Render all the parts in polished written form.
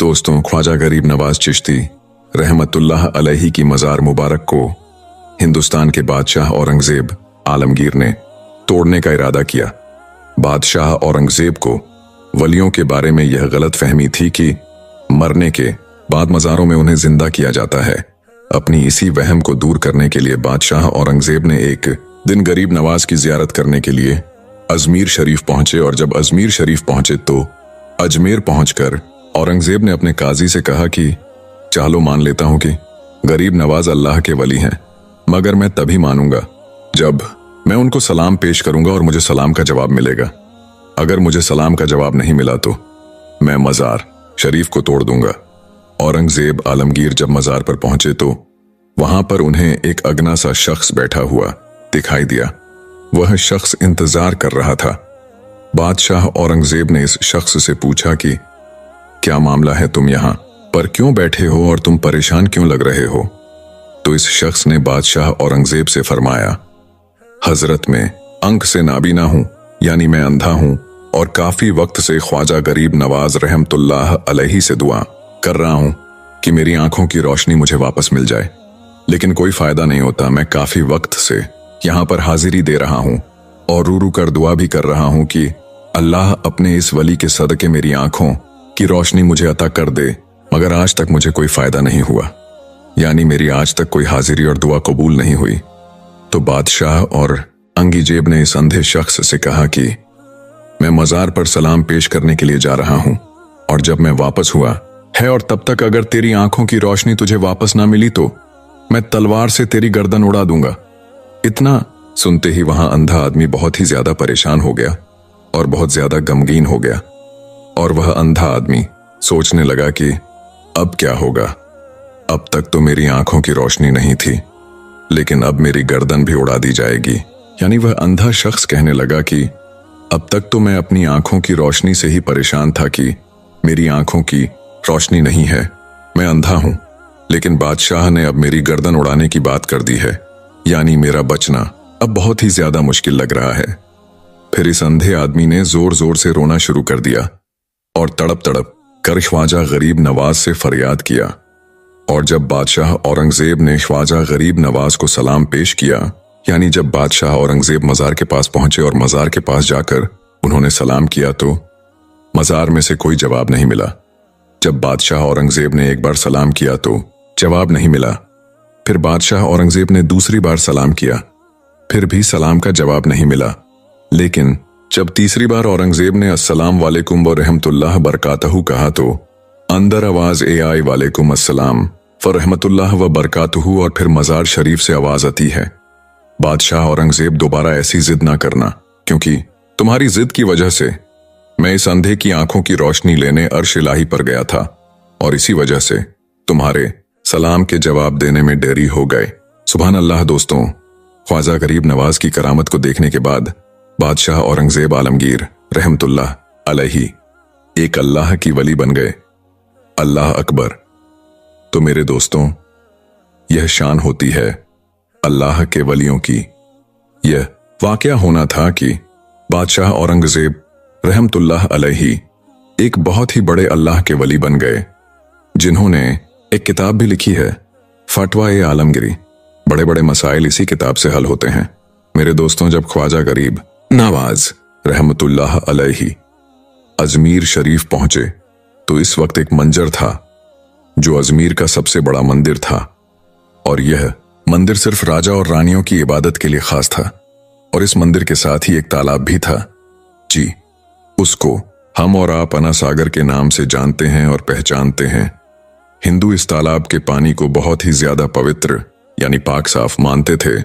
दोस्तों, ख्वाजा गरीब नवाज चिश्ती रहमतुल्लाह अलैहि की मज़ार मुबारक को हिंदुस्तान के बादशाह औरंगजेब आलमगीर ने तोड़ने का इरादा किया। बादशाह औरंगजेब को वलियों के बारे में यह गलत फहमी थी कि मरने के बाद मज़ारों में उन्हें जिंदा किया जाता है। अपनी इसी वहम को दूर करने के लिए बादशाह औरंगजेब ने एक दिन गरीब नवाज की जियारत करने के लिए अजमेर शरीफ पहुंचे और जब अजमेर शरीफ पहुंचे तो अजमेर पहुंचकर औरंगजेब ने अपने काजी से कहा कि चलो मान लेता हूं कि गरीब नवाज अल्लाह के वली हैं, मगर मैं तभी मानूंगा जब मैं उनको सलाम पेश करूंगा और मुझे सलाम का जवाब मिलेगा। अगर मुझे सलाम का जवाब नहीं मिला तो मैं मज़ार शरीफ को तोड़ दूंगा। औरंगजेब आलमगीर जब मज़ार पर पहुंचे तो वहां पर उन्हें एक अगना सा शख्स बैठा हुआ दिखाई दिया। वह शख्स इंतजार कर रहा था। बादशाह औरंगजेब ने इस शख्स से पूछा कि क्या मामला है, तुम यहां पर क्यों बैठे हो और तुम परेशान क्यों लग रहे हो? तो इस शख्स ने बादशाह औरंगजेब से फरमाया, हजरत मैं अंक से नाबीना हूं, यानी मैं अंधा हूं और काफी वक्त से ख्वाजा गरीब नवाज रहमतुल्लाह अलैहि से दुआ कर रहा हूं कि मेरी आंखों की रोशनी मुझे वापस मिल जाए, लेकिन कोई फायदा नहीं होता। मैं काफी वक्त से यहां पर हाजिरी दे रहा हूं और रू रू कर दुआ भी कर रहा हूं कि अल्लाह अपने इस वली के सदके मेरी आंखों की रोशनी मुझे अता कर दे, मगर आज तक मुझे कोई फायदा नहीं हुआ, यानी मेरी आज तक कोई हाजिरी और दुआ कबूल नहीं हुई। तो बादशाह और अंगीजेब ने इस अंधे शख्स से कहा कि मैं मज़ार पर सलाम पेश करने के लिए जा रहा हूं और जब मैं वापस हुआ है और तब तक अगर तेरी आंखों की रोशनी तुझे वापस ना मिली तो मैं तलवार से तेरी गर्दन उड़ा दूंगा। इतना सुनते ही वहां अंधा आदमी बहुत ही ज्यादा परेशान हो गया और बहुत ज्यादा गमगीन हो गया और वह अंधा आदमी सोचने लगा कि अब क्या होगा। अब तक तो मेरी आंखों की रोशनी नहीं थी, लेकिन अब मेरी गर्दन भी उड़ा दी जाएगी। यानी वह अंधा शख्स कहने लगा कि अब तक तो मैं अपनी आंखों की रोशनी से ही परेशान था कि मेरी आंखों की रोशनी नहीं है, मैं अंधा हूं, लेकिन बादशाह ने अब मेरी गर्दन उड़ाने की बात कर दी है, यानी मेरा बचना अब बहुत ही ज्यादा मुश्किल लग रहा है। फिर इस अंधे आदमी ने जोर जोर से रोना शुरू कर दिया और तड़प तड़प कर ख्वाजा गरीब नवाज से फरियाद किया। और जब बादशाह औरंगजेब ने ख्वाजा गरीब नवाज को सलाम पेश किया, यानी जब बादशाह औरंगजेब मज़ार के पास पहुंचे और मज़ार के पास जाकर उन्होंने सलाम किया तो मज़ार में से कोई जवाब नहीं मिला। जब बादशाह औरंगजेब ने एक बार सलाम किया तो जवाब नहीं मिला। फिर बादशाह औरंगजेब ने दूसरी बार सलाम किया, फिर भी सलाम का जवाब नहीं मिला। लेकिन जब तीसरी बार औरंगजेब ने अस्सलाम वालेकुम व रहमतुल्लाह बरकातहू कहा तो अंदर आवाज आई वालेकुम अस्सलाम व रहमतुल्लाह व बरकातहू और फिर मज़ार शरीफ से आवाज आती है, बादशाह औरंगजेब दोबारा ऐसी जिद ना करना, क्योंकि तुम्हारी जिद की वजह से मैं इस अंधे की आंखों की रोशनी लेने अर्श इलाही पर गया था और इसी वजह से तुम्हारे सलाम के जवाब देने में देरी हो गए। सुभान अल्लाह। दोस्तों, ख्वाजा गरीब नवाज की करामत को देखने के बाद बादशाह औरंगजेब आलमगीर रहमतुल्लाह अलैहि एक अल्लाह की वली बन गए। अल्लाह अकबर। तो मेरे दोस्तों, यह शान होती है अल्लाह के वलियों की। यह वाकया होना था कि बादशाह औरंगजेब रहमतुल्लाह अलैहि एक बहुत ही बड़े अल्लाह के वली बन गए, जिन्होंने एक किताब भी लिखी है, फतवा-ए आलमगीरी। बड़े बड़े मसाइल इसी किताब से हल होते हैं। मेरे दोस्तों, जब ख्वाजा गरीब नवाज रहमतुल्लाह अलैहि अजमेर शरीफ पहुंचे तो इस वक्त एक मंजर था जो अजमेर का सबसे बड़ा मंदिर था, और यह मंदिर सिर्फ राजा और रानियों की इबादत के लिए खास था। और इस मंदिर के साथ ही एक तालाब भी था। जी, उसको हम और आप अना सागर के नाम से जानते हैं और पहचानते हैं। हिंदू इस तालाब के पानी को बहुत ही ज्यादा पवित्र यानी पाक साफ मानते थे।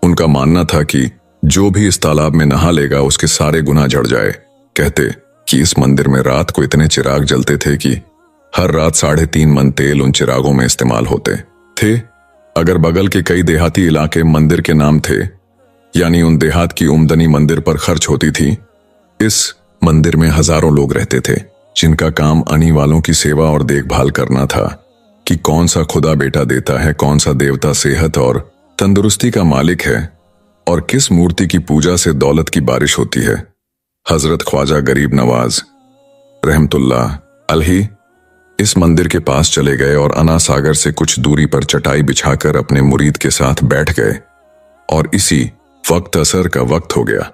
उनका मानना था कि जो भी इस तालाब में नहा लेगा उसके सारे गुनाह झड़ जाए। कहते कि इस मंदिर में रात को इतने चिराग जलते थे कि हर रात 3.5 मन तेल उन चिरागों में इस्तेमाल होते थे। अगर बगल के कई देहाती इलाके मंदिर के नाम थे, यानी उन देहात की उम्दनी मंदिर पर खर्च होती थी। इस मंदिर में हजारों लोग रहते थे जिनका काम आने वालों की सेवा और देखभाल करना था कि कौन सा खुदा बेटा देता है, कौन सा देवता सेहत और तंदुरुस्ती का मालिक है और किस मूर्ति की पूजा से दौलत की बारिश होती है। हजरत ख्वाजा गरीब नवाज रहमतुल्लाह अलैहि इस मंदिर के पास चले गए और अना सागर से कुछ दूरी पर चटाई बिछाकर अपने मुरीद के साथ बैठ गए। और इसी वक्त असर का वक्त हो गया,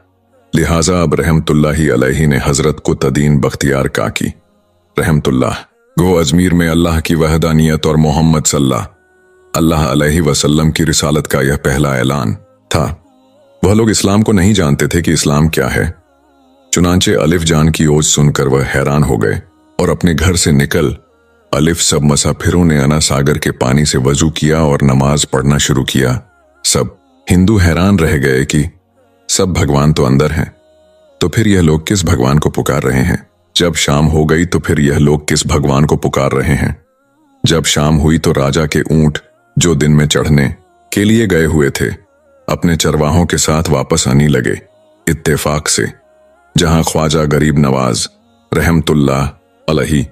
लिहाजा अब रहमतुल्लाही अलैही ने हजरत कुतुबुद्दीन बख्तियार काकी रहमतुल्लाह गो अजमीर में अल्लाह की वहदानियत और मोहम्मद सल्लल्लाहु अलैहि वसल्लम की रिसालत का यह पहला ऐलान था। वह लोग इस्लाम को नहीं जानते थे कि इस्लाम क्या है। चुनांचे अलिफ जान की ओज सुनकर वह हैरान हो गए और अपने घर से निकल अलिफ सब मुसाफिरों ने अना सागर के पानी से वजू किया और नमाज पढ़ना शुरू किया। सब हिंदू हैरान रह गए कि सब भगवान तो अंदर हैं, तो फिर यह लोग किस भगवान को पुकार रहे हैं। जब शाम हो गई तो फिर यह लोग किस भगवान को पुकार रहे हैं। जब शाम हुई तो राजा के ऊंट जो दिन में चढ़ने के लिए गए हुए थे अपने चरवाहों के साथ वापस आने लगे। इत्तेफाक से जहां ख्वाजा गरीब नवाज रहमतुल्लाह अलैही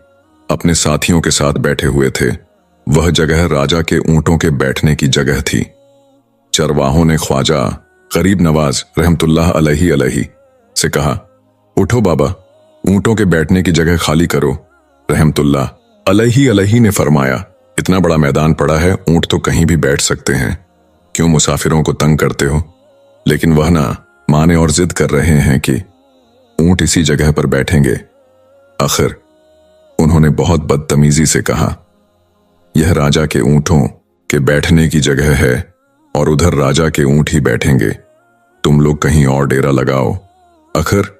अपने साथियों के साथ बैठे हुए थे, वह जगह राजा के ऊंटों के बैठने की जगह थी। चरवाहों ने ख्वाजा गरीब नवाज रहमतुल्लाह अलैही से कहा, उठो बाबा, ऊंटों के बैठने की जगह खाली करो। रहमतुल्लाह अलैही ने फरमाया, इतना बड़ा मैदान पड़ा है, ऊंट तो कहीं भी बैठ सकते हैं, क्यों मुसाफिरों को तंग करते हो। लेकिन वह ना माने और जिद कर रहे हैं कि ऊंट इसी जगह पर बैठेंगे। आखिर उन्होंने बहुत बदतमीजी से कहा, यह राजा के ऊंटों के बैठने की जगह है और उधर राजा के ऊंट ही बैठेंगे, तुम लोग कहीं और डेरा लगाओ। आखिर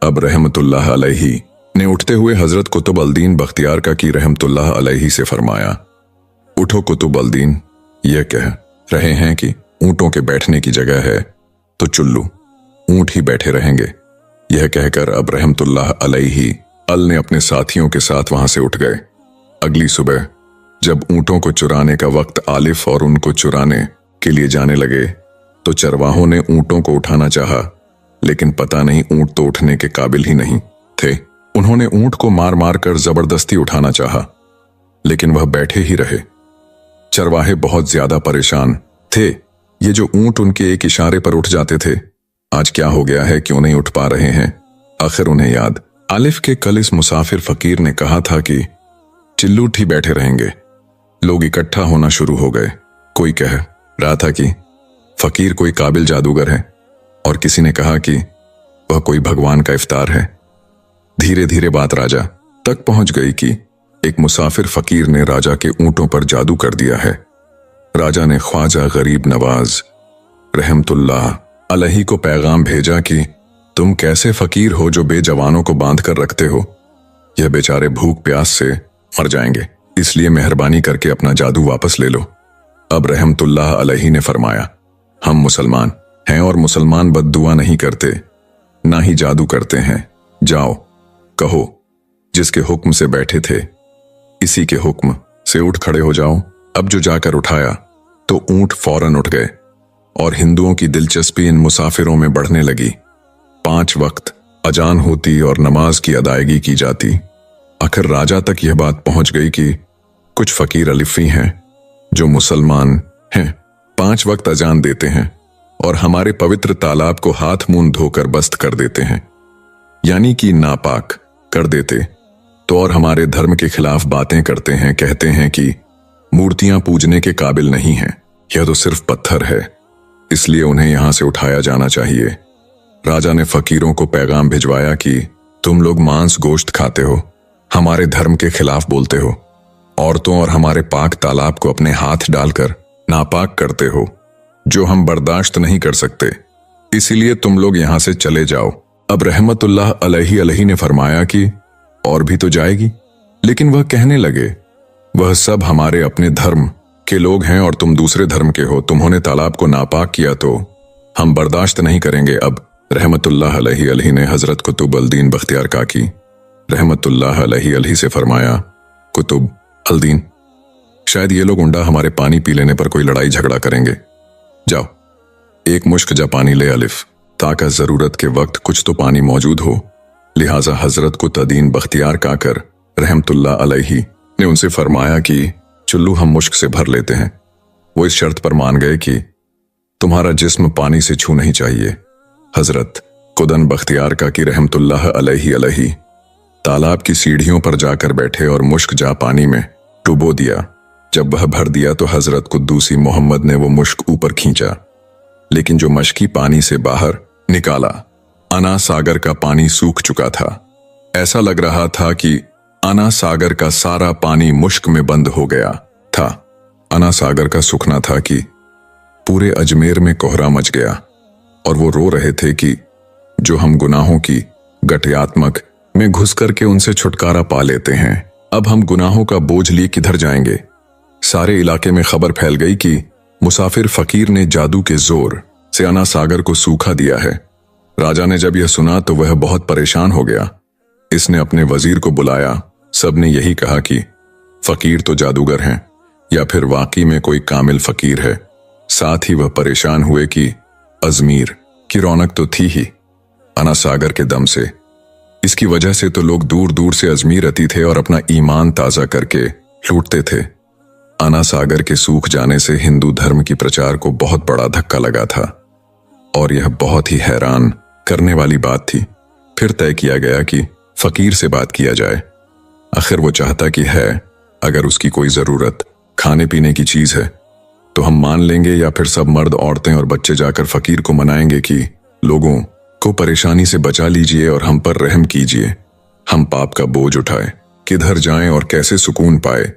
अब रहमतुल्लाह अलैही ने उठते हुए हजरत कुतुबुद्दीन बख्तियार काकी रहमतुल्लाह अलैही से फरमाया, उठो कुतुबुद्दीन, यह कह रहे हैं कि ऊंटों के बैठने की जगह है तो चुल्लू ऊंट ही बैठे रहेंगे। यह कहकर अब रहमतुल्लाह अलैही अल ने अपने साथियों के साथ वहां से उठ गए। अगली सुबह जब ऊंटों को चुराने का वक्त आलिफ और उनको चुराने के लिए जाने लगे तो चरवाहों ने ऊंटों को उठाना चाहा, लेकिन पता नहीं ऊंट तो उठने के काबिल ही नहीं थे। उन्होंने ऊंट को मार मार कर जबरदस्ती उठाना चाहा, लेकिन वह बैठे ही रहे। चरवाहे बहुत ज्यादा परेशान थे। ये जो ऊंट उनके एक इशारे पर उठ जाते थे, आज क्या हो गया है, क्यों नहीं उठ पा रहे हैं। आखिर उन्हें याद आलिफ के कल इस मुसाफिर फकीर ने कहा था कि चिल्लूट ही बैठे रहेंगे। लोग इकट्ठा होना शुरू हो गए। कोई कह रहा था कि फकीर कोई काबिल जादूगर है और किसी ने कहा कि वह कोई भगवान का इफ्तार है। धीरे धीरे बात राजा तक पहुंच गई कि एक मुसाफिर फकीर ने राजा के ऊंटों पर जादू कर दिया है। राजा ने ख्वाजा गरीब नवाज रहमतुल्लाह अलैही को पैगाम भेजा कि तुम कैसे फकीर हो जो बेजवानों को बांध कर रखते हो। यह बेचारे भूख प्यास से मर जाएंगे, इसलिए मेहरबानी करके अपना जादू वापस ले लो। अब रहमतुल्लाह अलैही ने फरमाया, हम मुसलमान हैं और मुसलमान बद्दुआ नहीं करते, ना ही जादू करते हैं। जाओ कहो जिसके हुक्म से बैठे थे इसी के हुक्म से उठ खड़े हो जाओ। अब जो जाकर उठाया तो ऊंट फौरन उठ गए और हिंदुओं की दिलचस्पी इन मुसाफिरों में बढ़ने लगी। 5 वक्त अजान होती और नमाज की अदायगी की जाती। आखिर राजा तक यह बात पहुंच गई कि कुछ फकीर अलिफी हैं जो मुसलमान हैं, 5 वक्त अजान देते हैं और हमारे पवित्र तालाब को हाथ मुंह धोकर बस्त कर देते हैं, यानी कि नापाक कर देते तो, और हमारे धर्म के खिलाफ बातें करते हैं। कहते हैं कि मूर्तियां पूजने के काबिल नहीं हैं, यह तो सिर्फ पत्थर है, इसलिए उन्हें यहां से उठाया जाना चाहिए। राजा ने फकीरों को पैगाम भिजवाया कि तुम लोग मांस गोश्त खाते हो, हमारे धर्म के खिलाफ बोलते हो, औरतों और हमारे पाक तालाब को अपने हाथ डालकर नापाक करते हो, जो हम बर्दाश्त नहीं कर सकते, इसीलिए तुम लोग यहां से चले जाओ। अब रहमतुल्लाह अलैही ने फरमाया कि और भी तो जाएगी, लेकिन वह कहने लगे, वह सब हमारे अपने धर्म के लोग हैं और तुम दूसरे धर्म के हो, तुम्होंने तालाब को नापाक किया तो हम बर्दाश्त नहीं करेंगे। अब रहमतुल्लाह अलैही ने हजरत कुतुबुद्दीन बख्तियार काकी रहमतुल्लाह अलैही से फरमाया, कुतुबुद्दीन, शायद ये लोग उंडा हमारे पानी पी लेने पर कोई लड़ाई झगड़ा करेंगे, जाओ एक मुश्क जा पानी ले अलिफ, ताकि जरूरत के वक्त कुछ तो पानी मौजूद हो। लिहाजा हजरत कुतुबुद्दीन बख्तियार काकर रहमतुल्लाह अलैही ने उनसे फरमाया कि चुल्लू हम मुश्क से भर लेते हैं। वो इस शर्त पर मान गए कि तुम्हारा जिस्म पानी से छू नहीं चाहिए। हजरत कुतुबुद्दीन बख्तियार काकी रहमतुल्लाह अलैही तालाब की सीढ़ियों पर जाकर बैठे और मुश्क जा पानी में डुबो दिया। जब वह भर दिया तो हजरत कुद्दूसी मोहम्मद ने वो मुश्क ऊपर खींचा, लेकिन जो मशकी पानी से बाहर निकाला, अना सागर का पानी सूख चुका था। ऐसा लग रहा था कि अना सागर का सारा पानी मुश्क में बंद हो गया था। अना सागर का सूखना था कि पूरे अजमेर में कोहरा मच गया और वो रो रहे थे कि जो हम गुनाहों की गठयात्मक में घुस करके उनसे छुटकारा पा लेते हैं, अब हम गुनाहों का बोझ लिए किधर जाएंगे। सारे इलाके में खबर फैल गई कि मुसाफिर फकीर ने जादू के जोर से अना सागर को सूखा दिया है। राजा ने जब यह सुना तो वह बहुत परेशान हो गया। इसने अपने वजीर को बुलाया। सबने यही कहा कि फकीर तो जादूगर हैं या फिर वाकई में कोई कामिल फकीर है। साथ ही वह परेशान हुए कि अजमेर की रौनक तो थी ही अना सागर के दम से। इसकी वजह से तो लोग दूर दूर से अजमेर आते थे और अपना ईमान ताजा करके लूटते थे। अना सागर के सूख जाने से हिंदू धर्म की प्रचार को बहुत बड़ा धक्का लगा था और यह बहुत ही हैरान करने वाली बात थी। फिर तय किया गया कि फकीर से बात किया जाए। आखिर वो चाहता कि है, अगर उसकी कोई जरूरत खाने पीने की चीज है तो हम मान लेंगे, या फिर सब मर्द औरतें और बच्चे जाकर फकीर को मनाएंगे कि लोगों को परेशानी से बचा लीजिए और हम पर रहम कीजिए, हम पाप का बोझ उठाए, किधर जाएं और कैसे सुकून पाए।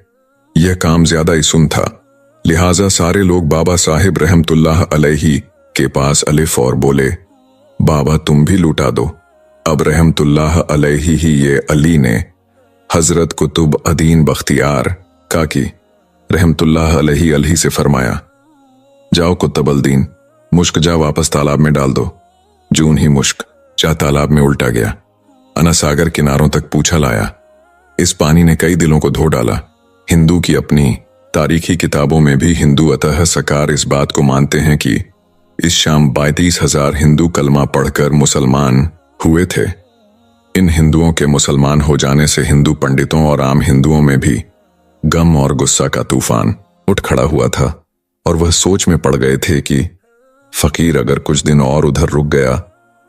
यह काम ज्यादा ही सुन था, लिहाजा सारे लोग बाबा साहिब रहमतुल्लाह अलैहि के पास अलिफ और बोले, बाबा तुम भी लुटा दो। अब रहमतुल्लाह अलैहि ही ये अली ने हजरत कुतुब अदीन बख्तियार काकी रहमतुल्लाह अलैहि से फरमाया, जाओ कुतुब अदीन, मुश्क जा वापस तालाब में डाल दो। जून ही मुश्क जा तालाब में उल्टा गया, अना सागर किनारों तक पूछा लाया। इस पानी ने कई दिलों को धो डाला। हिंदू की अपनी तारीखी किताबों में भी हिंदू अतः सकार इस बात को मानते हैं कि इस शाम 32,000 हिंदू कलमा पढ़कर मुसलमान हुए थे। इन हिंदुओं के मुसलमान हो जाने से हिंदू पंडितों और आम हिंदुओं में भी गम और गुस्सा का तूफान उठ खड़ा हुआ था और वह सोच में पड़ गए थे कि फकीर अगर कुछ दिन और उधर रुक गया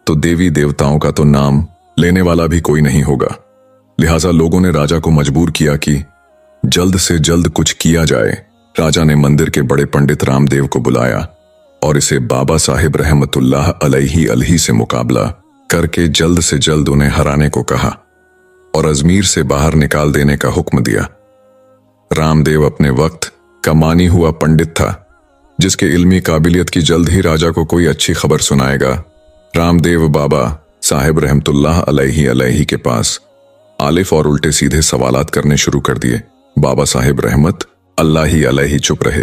तो देवी देवताओं का तो नाम लेने वाला भी कोई नहीं होगा। लिहाजा लोगों ने राजा को मजबूर किया कि जल्द से जल्द कुछ किया जाए। राजा ने मंदिर के बड़े पंडित रामदेव को बुलाया और इसे बाबा साहिब रहमतुल्लाह अलैहि से मुकाबला करके जल्द से जल्द उन्हें हराने को कहा और अजमेर से बाहर निकाल देने का हुक्म दिया। रामदेव अपने वक्त का मानी हुआ पंडित था, जिसके इल्मी काबिलियत की जल्द ही राजा को कोई अच्छी खबर सुनाएगा। रामदेव बाबा साहिब रहमतुल्लाह अलैहि के पास आलिफ और उल्टे सीधे सवालात करने शुरू कर दिए। बाबा साहिब रहमत अल्लाह ही अलैहि चुप रहे।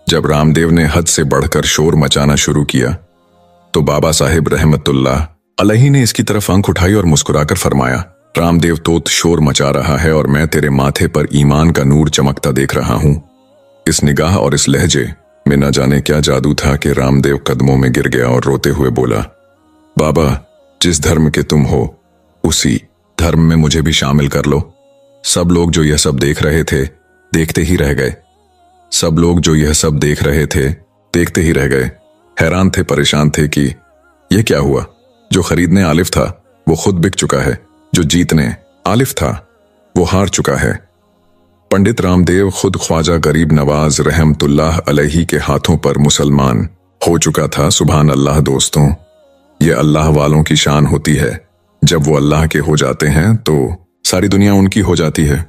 जब रामदेव ने हद से बढ़कर शोर मचाना शुरू किया तो बाबा साहिब रहमतुल्लाह अलैहि ने इसकी तरफ आंख उठाई और मुस्कुराकर फरमाया, रामदेव तोत शोर मचा रहा है और मैं तेरे माथे पर ईमान का नूर चमकता देख रहा हूं। इस निगाह और इस लहजे में न जाने क्या जादू था कि रामदेव कदमों में गिर गया और रोते हुए बोला, बाबा जिस धर्म के तुम हो उसी धर्म में मुझे भी शामिल कर लो। सब लोग जो यह सब देख रहे थे देखते ही रह गए। सब लोग जो यह सब देख रहे थे देखते ही रह गए। हैरान थे, परेशान थे कि यह क्या हुआ। जो खरीदने आलिफ था वो खुद बिक चुका है, जो जीतने आलिफ था वो हार चुका है। पंडित रामदेव खुद ख्वाजा गरीब नवाज रहमतुल्लाह अलैहि के हाथों पर मुसलमान हो चुका था। सुभान अल्लाह दोस्तों, ये अल्लाह वालों की शान होती है। जब वो अल्लाह के हो जाते हैं तो सारी दुनिया उनकी हो जाती है।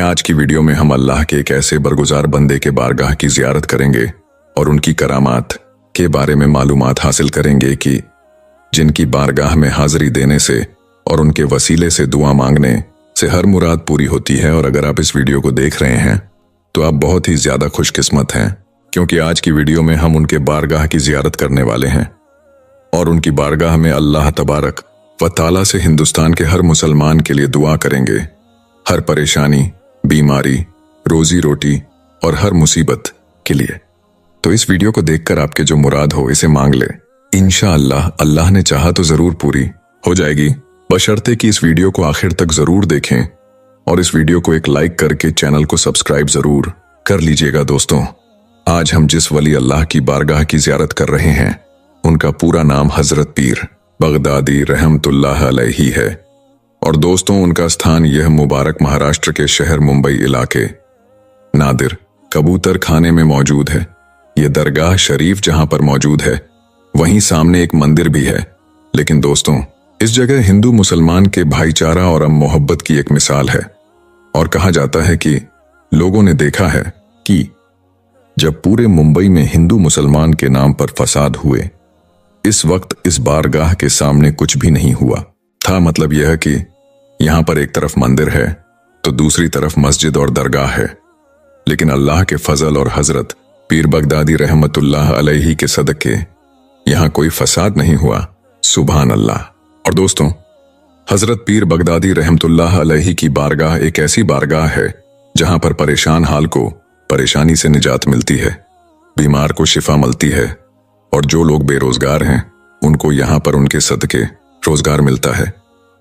आज की वीडियो में हम अल्लाह के एक ऐसे बरगुजार बंदे के बारगाह की जियारत करेंगे और उनकी करामात के बारे में मालूमात हासिल करेंगे कि जिनकी बारगाह में हाजिरी देने से और उनके वसीले से दुआ मांगने से हर मुराद पूरी होती है। और अगर आप इस वीडियो को देख रहे हैं तो आप बहुत ही ज्यादा खुशकिस्मत हैं, क्योंकि आज की वीडियो में हम उनके बारगाह की जियारत करने वाले हैं और उनकी बारगाह में अल्लाह तबारक व ताला से हिंदुस्तान के हर मुसलमान के लिए दुआ करेंगे। हर परेशानी, बीमारी, रोजी रोटी और हर मुसीबत के लिए। तो इस वीडियो को देखकर आपके जो मुराद हो इसे मांग ले। इंशाअल्लाह अल्लाह ने चाहा तो जरूर पूरी हो जाएगी, बशर्ते कि इस वीडियो को आखिर तक जरूर देखें और इस वीडियो को एक लाइक करके चैनल को सब्सक्राइब जरूर कर लीजिएगा। दोस्तों, आज हम जिस वली अल्लाह की बारगाह की जियारत कर रहे हैं उनका पूरा नाम हजरत पीर बगदादी रहमतुल्लाह अलैहि है। और दोस्तों, उनका स्थान यह मुबारक महाराष्ट्र के शहर मुंबई इलाके नादिर कबूतर खाने में मौजूद है। यह दरगाह शरीफ जहां पर मौजूद है, वहीं सामने एक मंदिर भी है। लेकिन दोस्तों, इस जगह हिंदू मुसलमान के भाईचारा और मोहब्बत की एक मिसाल है। और कहा जाता है कि लोगों ने देखा है कि जब पूरे मुंबई में हिंदू मुसलमान के नाम पर फसाद हुए, इस वक्त इस बारगाह के सामने कुछ भी नहीं हुआ था। मतलब यह कि यहां पर एक तरफ मंदिर है तो दूसरी तरफ मस्जिद और दरगाह है, लेकिन अल्लाह के फजल और हजरत पीर बगदादी रहमतुल्लाह अलैहि के सदके यहां कोई फसाद नहीं हुआ। सुभान अल्लाह। और दोस्तों, हजरत पीर बगदादी रहमतुल्लाह अलैहि की बारगाह एक ऐसी बारगाह है जहां पर परेशान हाल को परेशानी से निजात मिलती है, बीमार को शिफा मिलती है, और जो लोग बेरोजगार हैं उनको यहां पर उनके सदके रोजगार मिलता है।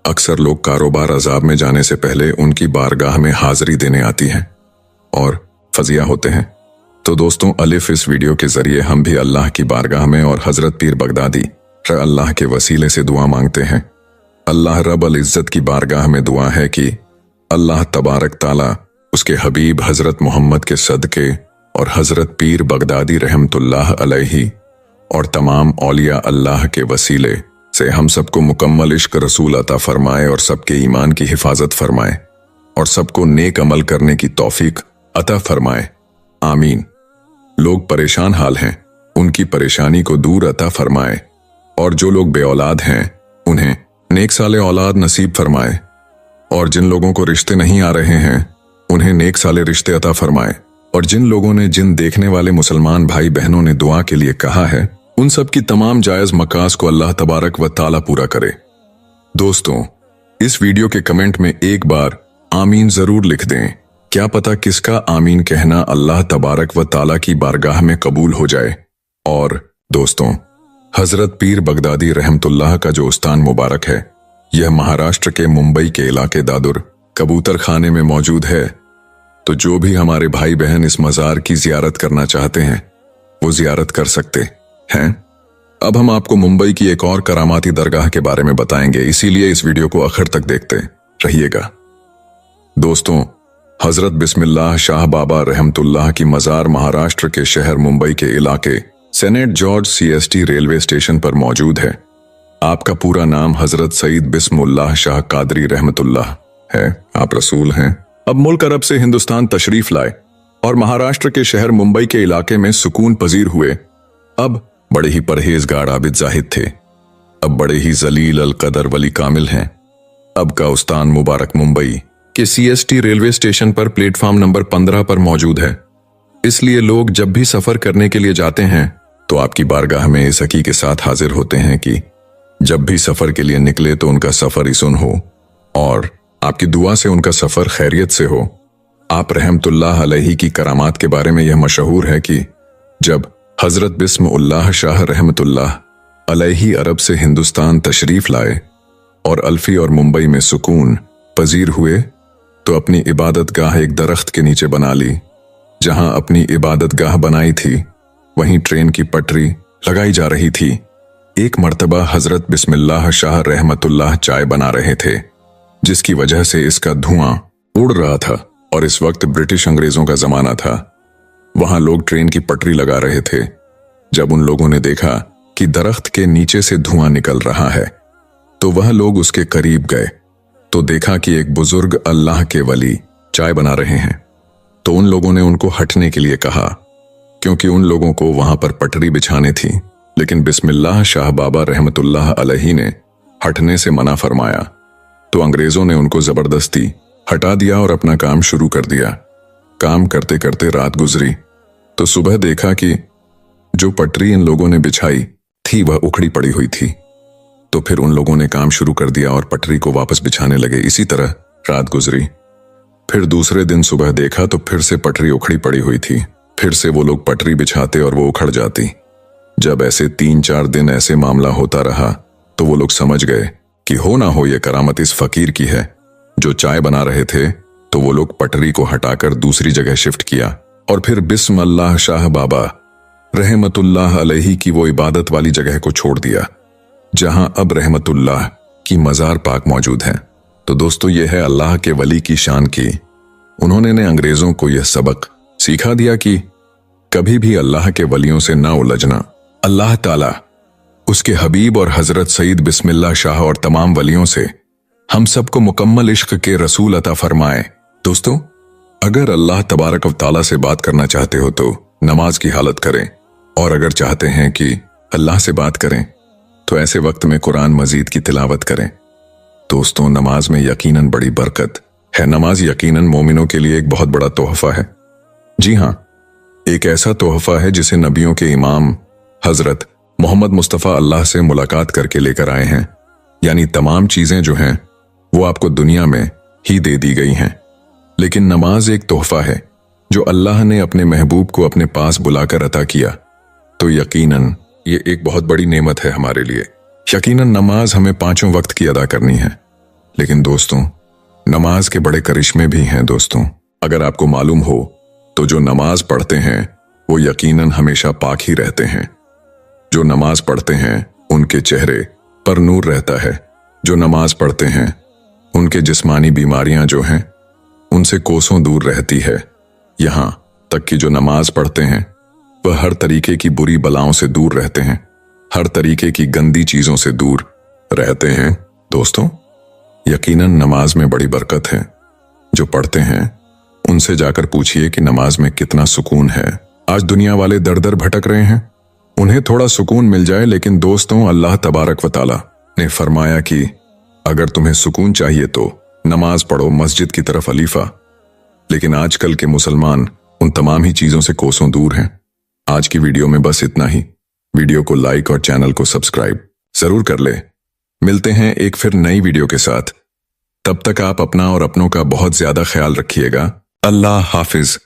अक्सर लोग कारोबार अजाब में जाने से पहले उनकी बारगाह में हाजिरी देने आती हैं और फजिया होते हैं। तो दोस्तों, अलिफ इस वीडियो के जरिए हम भी अल्लाह की बारगाह में और हजरत पीर बगदादी अल्लाह के वसीले से दुआ मांगते हैं। अल्लाह रब अल इज्जत की बारगाह में दुआ है कि अल्लाह तबारक ताला उसके हबीब हजरत मोहम्मद के सदके और हजरत पीर बगदादी रहमतुल्लाह अलैहि और तमाम औलिया अल्लाह के वसीले से हम सबको मुकम्मल इश्क रसूल अता फरमाए और सबके ईमान की हिफाजत फरमाए और सबको नेक अमल करने की तौफीक अता फरमाए। आमीन। लोग परेशान हाल हैं, उनकी परेशानी को दूर अता फरमाए, और जो लोग बे औलाद हैं उन्हें नेक साले औलाद नसीब फरमाए, और जिन लोगों को रिश्ते नहीं आ रहे हैं उन्हें नेक साले रिश्ते अता फरमाए, और जिन लोगों ने जिन देखने वाले मुसलमान भाई बहनों ने दुआ के लिए कहा है उन सब की तमाम जायज मकास को अल्लाह तबारक व ताला पूरा करे। दोस्तों, इस वीडियो के कमेंट में एक बार आमीन जरूर लिख दें। क्या पता किसका आमीन कहना अल्लाह तबारक व ताला की बारगाह में कबूल हो जाए। और दोस्तों, हजरत पीर बगदादी रहमतुल्लाह का जो स्थान मुबारक है, यह महाराष्ट्र के मुंबई के इलाके दादुर कबूतर खाने में मौजूद है। तो जो भी हमारे भाई बहन इस मजार की जियारत करना चाहते हैं वो जियारत कर सकते हैं। अब हम आपको मुंबई की एक और करामाती दरगाह के बारे में बताएंगे, इसीलिए इस वीडियो को आखिर तक देखते रहिएगा। दोस्तों, हजरत बिस्मिल्लाह शाह बाबा रहमतुल्लाह की मजार महाराष्ट्र के शहर मुंबई के इलाके senate George CST railway station पर मौजूद है। आपका पूरा नाम हजरत सईद बिस्मुल्लाह शाह कादरी रहमतुल्लाह है। आप रसूल हैं। अब मुल्क अरब से हिंदुस्तान तशरीफ लाए और महाराष्ट्र के शहर मुंबई के इलाके में सुकून पजीर हुए। अब बड़े ही परहेजगार आबिद जाहिद थे, अब बड़े ही जलील अल कदर वली कामिल हैं। अब का उस्तान मुबारक मुंबई के CST रेलवे स्टेशन पर प्लेटफॉर्म नंबर 15 पर मौजूद है। इसलिए लोग जब भी सफर करने के लिए जाते हैं तो आपकी बारगाह में इस हकी के साथ हाजिर होते हैं कि जब भी सफर के लिए निकले तो उनका सफर इसन हो और आपकी दुआ से उनका सफर खैरियत से हो। आप रहमतुल्लाह अलैहि की करामात के बारे में यह मशहूर है कि जब हजरत बिस्मुल्लाह शाह रहमतुल्लाह अलैहि अरब से हिंदुस्तान तशरीफ लाए और अल्फी और मुंबई में सुकून पजीर हुए तो अपनी इबादत गाह एक दरख्त के नीचे बना ली। जहां अपनी इबादत गाह बनाई थी वहीं ट्रेन की पटरी लगाई जा रही थी। एक मर्तबा हजरत बिस्मिल्लाह शाह रहमतुल्लाह चाय बना रहे थे, जिसकी वजह से इसका धुआं उड़ रहा था, और इस वक्त ब्रिटिश अंग्रेजों का जमाना था। वहां लोग ट्रेन की पटरी लगा रहे थे। जब उन लोगों ने देखा कि दरख्त के नीचे से धुआं निकल रहा है तो वह लोग उसके करीब गए तो देखा कि एक बुजुर्ग अल्लाह के वली चाय बना रहे हैं। तो उन लोगों ने उनको हटने के लिए कहा, क्योंकि उन लोगों को वहां पर पटरी बिछानी थी। लेकिन बिस्मिल्लाह शाह बाबा रहमतुल्लाह अलैहि ने हटने से मना फरमाया तो अंग्रेजों ने उनको जबरदस्ती हटा दिया और अपना काम शुरू कर दिया। काम करते करते रात गुजरी तो सुबह देखा कि जो पटरी इन लोगों ने बिछाई थी वह उखड़ी पड़ी हुई थी। तो फिर उन लोगों ने काम शुरू कर दिया और पटरी को वापस बिछाने लगे। इसी तरह रात गुजरी। फिर दूसरे दिन सुबह देखा तो फिर से पटरी उखड़ी पड़ी हुई थी। फिर से वो लोग पटरी बिछाते और वो उखड़ जाती। जब ऐसे 3-4 दिन ऐसे मामला होता रहा तो वो लोग समझ गए कि हो ना हो ये करामत इस फकीर की है। जो चाय बना रहे थे तो वो लोग पटरी को हटाकर दूसरी जगह शिफ्ट किया और फिर बिस्मिल्लाह शाह बाबा रहमतुल्लाह अलैहि की वो इबादत वाली जगह को छोड़ दिया जहां अब रहमतुल्लाह की मजार पाक मौजूद है। तो दोस्तों ये है अल्लाह के वली की शान की। उन्होंने ने अंग्रेजों को यह सबक सिखा दिया कि कभी भी अल्लाह के वलियों से ना उलझना। अल्लाह ताला उसके हबीब और हजरत सईद बिस्मिल्लाह शाह और तमाम वलियों से हम सबको मुकम्मल इश्क के रसूल अता फरमाए। दोस्तों, अगर अल्लाह तबारक व ताला से बात करना चाहते हो तो नमाज की हालत करें, और अगर चाहते हैं कि अल्लाह से बात करें तो ऐसे वक्त में कुरान मजीद की तिलावत करें। दोस्तों, नमाज में यकीनन बड़ी बरकत है। नमाज यकीनन मोमिनों के लिए एक बहुत बड़ा तोहफा है। जी हाँ, एक ऐसा तोहफा है जिसे नबियों के इमाम हजरत मोहम्मद मुस्तफ़ा अल्लाह से मुलाकात करके लेकर आए हैं। यानी तमाम चीजें जो हैं वो आपको दुनिया में ही दे दी गई हैं, लेकिन नमाज एक तोहफा है जो अल्लाह ने अपने महबूब को अपने पास बुलाकर अता किया। तो यकीनन ये एक बहुत बड़ी नेमत है हमारे लिए। यकीनन नमाज हमें 5 वक्त की अदा करनी है, लेकिन दोस्तों नमाज के बड़े करिश्मे भी हैं। दोस्तों, अगर आपको मालूम हो तो जो नमाज पढ़ते हैं वो यकीनन हमेशा पाक ही रहते हैं। जो नमाज पढ़ते हैं उनके चेहरे पर नूर रहता है। जो नमाज पढ़ते हैं उनके जिस्मानी बीमारियां जो हैं उनसे कोसों दूर रहती है। यहां तक कि जो नमाज पढ़ते हैं वह हर तरीके की बुरी बलाओं से दूर रहते हैं, हर तरीके की गंदी चीजों से दूर रहते हैं। दोस्तों, यकीनन नमाज में बड़ी बरकत है। जो पढ़ते हैं उनसे जाकर पूछिए कि नमाज में कितना सुकून है। आज दुनिया वाले दर दर भटक रहे हैं, उन्हें थोड़ा सुकून मिल जाए, लेकिन दोस्तों अल्लाह तबारक व ताला ने फरमाया कि अगर तुम्हें सुकून चाहिए तो नमाज पढ़ो, मस्जिद की तरफ अलीफा। लेकिन आजकल के मुसलमान उन तमाम ही चीजों से कोसों दूर हैं। आज की वीडियो में बस इतना ही। वीडियो को लाइक और चैनल को सब्सक्राइब जरूर कर ले। मिलते हैं एक फिर नई वीडियो के साथ। तब तक आप अपना और अपनों का बहुत ज्यादा ख्याल रखिएगा। अल्लाह हाफिज।